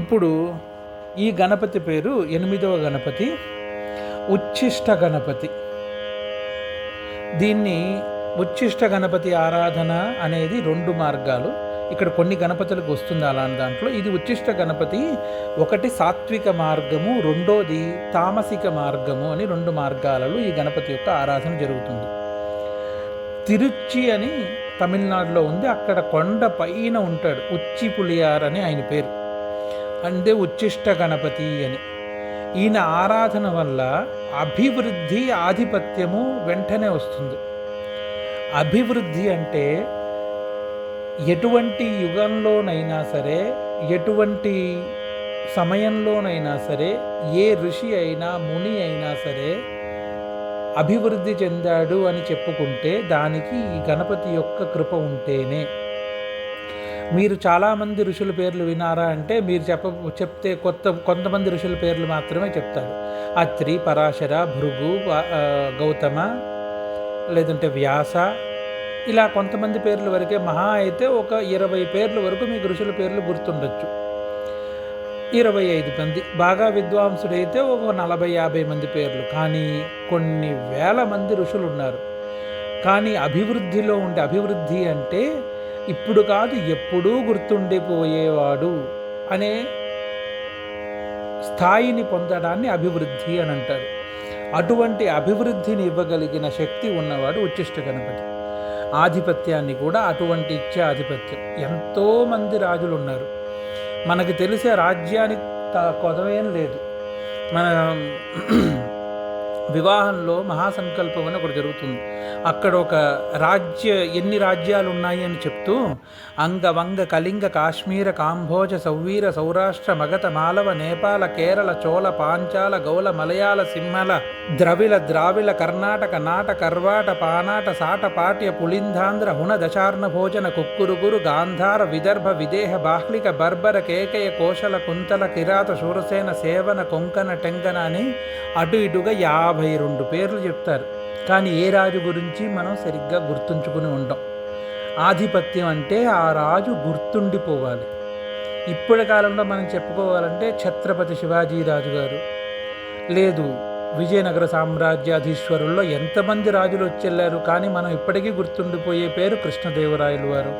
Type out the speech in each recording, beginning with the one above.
ఇప్పుడు ఈ గణపతి పేరు 8వ గణపతి ఉచ్ఛిష్ట గణపతి. దీన్ని ఉచ్ఛిష్ట గణపతి ఆరాధన అనేది 2 మార్గాలు. ఇక్కడ కొన్ని గణపతులకు వస్తుంది అలాంటి దాంట్లో. ఇది ఉచ్ఛిష్ట గణపతి, ఒకటి సాత్విక మార్గము, రెండోది తామసిక మార్గము అని 2 మార్గాలలో ఈ గణపతి యొక్క ఆరాధన జరుగుతుంది. తిరుచి అని తమిళనాడులో ఉంది. అక్కడ కొండ పైన ఉంటాడు. ఉచ్చి పులియార్ అని ఆయన పేరు, అంటే ఉచ్ఛిష్ట గణపతి అని. ఈయన ఆరాధన వల్ల అభివృద్ధి, ఆధిపత్యము వెంటనే వస్తుంది. అభివృద్ధి అంటే ఎటువంటి యుగంలోనైనా సరే, ఎటువంటి సమయంలోనైనా సరే, ఏ ఋషి అయినా ముని అయినా సరే అభివృద్ధి చెందాడు అని చెప్పుకుంటే దానికి ఈ గణపతి యొక్క కృప ఉంటేనే. మీరు చాలామంది ఋషుల పేర్లు వినారా అంటే మీరు చెప్తే కొంతమంది ఋషుల పేర్లు మాత్రమే చెప్తారు. అత్రి, పరాశర, భృగు, గౌతమ, లేదంటే వ్యాస, ఇలా కొంతమంది పేర్ల వరకే. మహా అయితే ఒక 20 పేర్ల వరకు మీకు ఋషుల పేర్లు గుర్తుండొచ్చు. 25 మంది, బాగా విద్వాంసుడైతే ఒక 40-50 మంది పేర్లు. కానీ కొన్ని వేల మంది ఋషులు ఉన్నారు. కానీ అభివృద్ధిలో ఉండే, అభివృద్ధి అంటే ఇప్పుడు కాదు ఎప్పుడూ గుర్తుండిపోయేవాడు అనే స్థాయిని పొందడాన్ని అభివృద్ధి అని అంటారు. అటువంటి అభివృద్ధిని ఇవ్వగలిగిన శక్తి ఉన్నవాడు ఉచ్ఛిష్ట గణపతి. ఆధిపత్యాన్ని కూడా అటువంటి ఇచ్చే ఆధిపత్యం. ఎంతోమంది రాజులు ఉన్నారు. మనకు తెలిసే రాజ్యానికి కొదవేం లేదు. మన వివాహంలో మహాసంకల్పం అని ఒకటి జరుగుతుంది. అక్కడ ఒక ఎన్ని రాజ్యాలు ఉన్నాయి అని చెప్తూ అంగ, వంగ, కళింగ, కాశ్మీర, కాంభోజ, సౌవీర, సౌరాష్ట్ర, మగధ, మాలవ, నేపాల, కేరళ, చోళ, పాంచాల, గౌల, మలయాళ, సింహల, ద్రావిడ, కర్ణాటక, నాట, కర్వాట, పానాట, సాట, పాట్య, పులింధాంధ్ర, హుణ, దశార్ణ భోజన, కుక్కురుగురు, గాంధార, విదర్భ, విదేహ, బాహ్లిక, బర్బర, కేకయ, కోశల, కుంతల, కిరాత, శూరసేన, సేవన, కొంకణ, టెంకన అని అటు ఇటుగా 52 పేర్లు చెప్తారు. కానీ ఏ రాజు గురించి మనం సరిగ్గా గుర్తుంచుకుని ఉంటాం. ఆధిపత్యం అంటే ఆ రాజు గుర్తుండిపోవాలి. ఇప్పటి కాలంలో మనం చెప్పుకోవాలంటే ఛత్రపతి శివాజీ రాజు గారు, లేదు విజయనగర సామ్రాజ్యాధీశ్వరుల్లో ఎంతమంది రాజులు వచ్చెళ్ళారు, కానీ మనం ఇప్పటికీ గుర్తుండిపోయే పేరు కృష్ణదేవరాయలు వారు.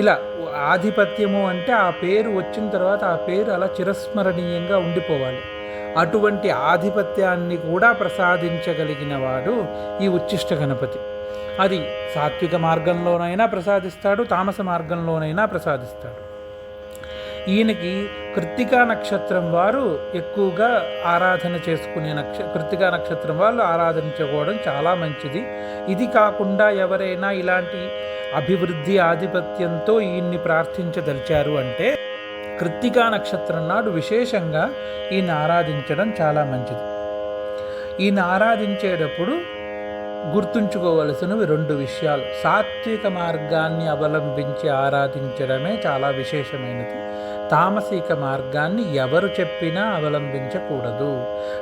ఇలా ఆధిపత్యము అంటే ఆ పేరు వచ్చిన తర్వాత ఆ పేరు అలా చిరస్మరణీయంగా ఉండిపోవాలి. అటువంటి ఆధిపత్యాన్ని కూడా ప్రసాదించగలిగిన వాడు ఈ ఉచ్ఛిష్ట గణపతి. అది సాత్విక మార్గంలోనైనా ప్రసాదిస్తాడు, తామస మార్గంలోనైనా ప్రసాదిస్తాడు. ఈయనకి కృత్తికా నక్షత్రం వారు ఎక్కువగా ఆరాధన చేసుకునే కృత్తికా నక్షత్రం వాళ్ళు ఆరాధించుకోవడం చాలా మంచిది. ఇది కాకుండా ఎవరైనా ఇలాంటి అభివృద్ధి, ఆధిపత్యంతో ఈయన్ని ప్రార్థించదలిచారు అంటే కృత్తికా నక్షత్రం నాడు విశేషంగా ఈయన ఆరాధించడం చాలా మంచిది. ఈయన ఆరాధించేటప్పుడు గుర్తుంచుకోవలసినవి 2 విషయాలు. సాత్విక మార్గాన్ని అవలంబించి ఆరాధించడమే చాలా విశేషమైనది. తామసిక మార్గాన్ని ఎవరు చెప్పినా అవలంబించకూడదు.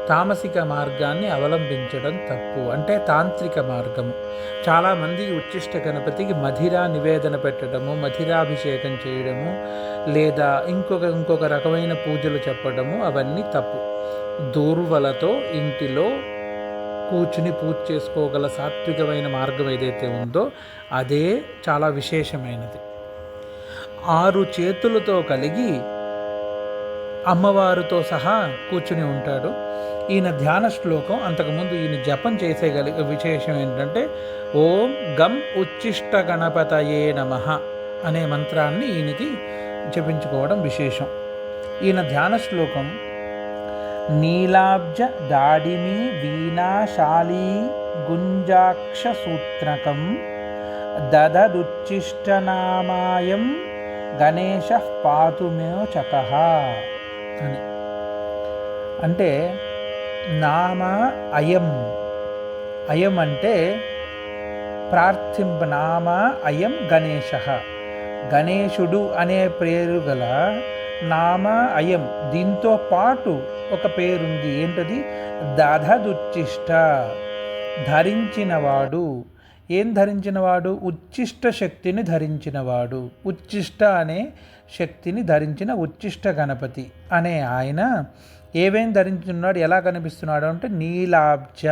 తామసిక మార్గాన్ని అవలంబించడం తప్పు, అంటే తాంత్రిక మార్గము. చాలామంది ఉచ్ఛిష్ట గణపతికి మధిరా నివేదన పెట్టడము, మధిరాభిషేకం చేయడము, లేదా ఇంకొక రకమైన పూజలు చెప్పడము, అవన్నీ తప్పు. దూర్వలతో ఇంటిలో కూర్చుని పూజ చేసుకోగల సాత్వికమైన మార్గం ఏదైతే ఉందో అదే చాలా విశేషమైనది. 6 చేతులతో కలిగి అమ్మవారితో సహా కూర్చుని ఉంటాడు. ఈయన ధ్యాన శ్లోకం, అంతకుముందు ఈయన జపం విశేషం ఏంటంటే ఓం గం ఉచ్ఛిష్ట గణపతయే నమః అనే మంత్రాన్ని ఈయనకి జపించుకోవడం విశేషం. ఈయన ధ్యాన శ్లోకం నీలాబ్జ దాడిమి వీణాశాలీ గుంజాక్ష సూత్రకం దదదుచ్చిష్టనామాయం గణేశ పాతుమోచకః అని. అంటే నామ అయం, అయం అంటే నామ అయం గణేశ, గణేశుడు అనే పేరు గల నామ అయం, దీంతో పాటు ఒక పేరుంది. ఏంటది? దదదుచ్చిష్ట, ధరించినవాడు. ఏం ధరించినవాడు? ఉచ్ఛిష్ట శక్తిని ధరించినవాడు. ఉచ్ఛిష్ట అనే శక్తిని ధరించిన ఉచ్ఛిష్ట గణపతి అనే ఆయన ఏవేం ధరించున్నాడు, ఎలా కనిపిస్తున్నాడు అంటే నీలాబ్జ,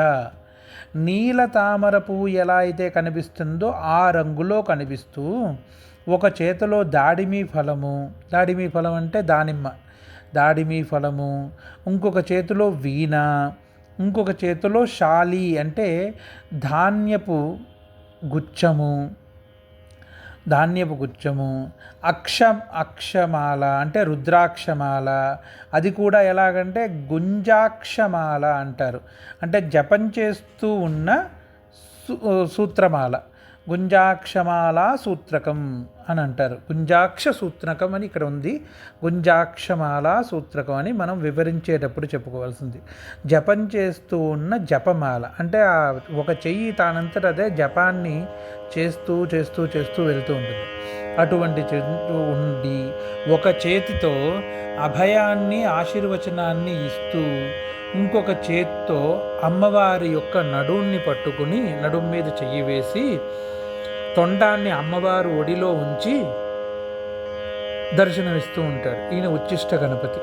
నీల తామర పువ్వు ఎలా అయితే కనిపిస్తుందో ఆ రంగులో కనిపిస్తూ, ఒక చేతిలో దాడిమి ఫలము, దాడిమి ఫలం అంటే దానిమ్మ, దాడిమి ఫలము, ఇంకొక చేతిలో వీణ, ఇంకొక చేతిలో శాలి అంటే ధాన్యపు గుచ్చము, ధాన్యపు గుచ్చము, అక్షమాల అంటే రుద్రాక్షమాల, అది కూడా ఎలాగంటే గుంజాక్షమాల అంటారు, అంటే జపం చేస్తూ ఉన్న సూత్రమాల, గుంజాక్షమాల సూత్రకం అని అంటారు. గుంజాక్ష సూత్రకం అని ఇక్కడ ఉంది, గుంజాక్షమాల సూత్రకం అని మనం వివరించేటప్పుడు చెప్పుకోవాల్సింది. జపం చేస్తూ ఉన్న జపమాల అంటే ఒక చెయ్యి తానంతట అదే జపాన్ని చేస్తూ చేస్తూ చేస్తూ వెళ్తూ ఉంటుంది. అటువంటి చేస్తూ ఉండి ఒక చేతితో అభయాన్ని ఆశీర్వచనాన్ని ఇస్తూ ఇంకొక చేత్తో అమ్మవారి యొక్క నడుముని పట్టుకుని నడుము మీద చెయ్యి వేసి తొండాన్ని అమ్మవారు ఒడిలో ఉంచి దర్శనమిస్తూ ఉంటాడు. ఈయన ఉచ్ఛిష్ట గణపతి.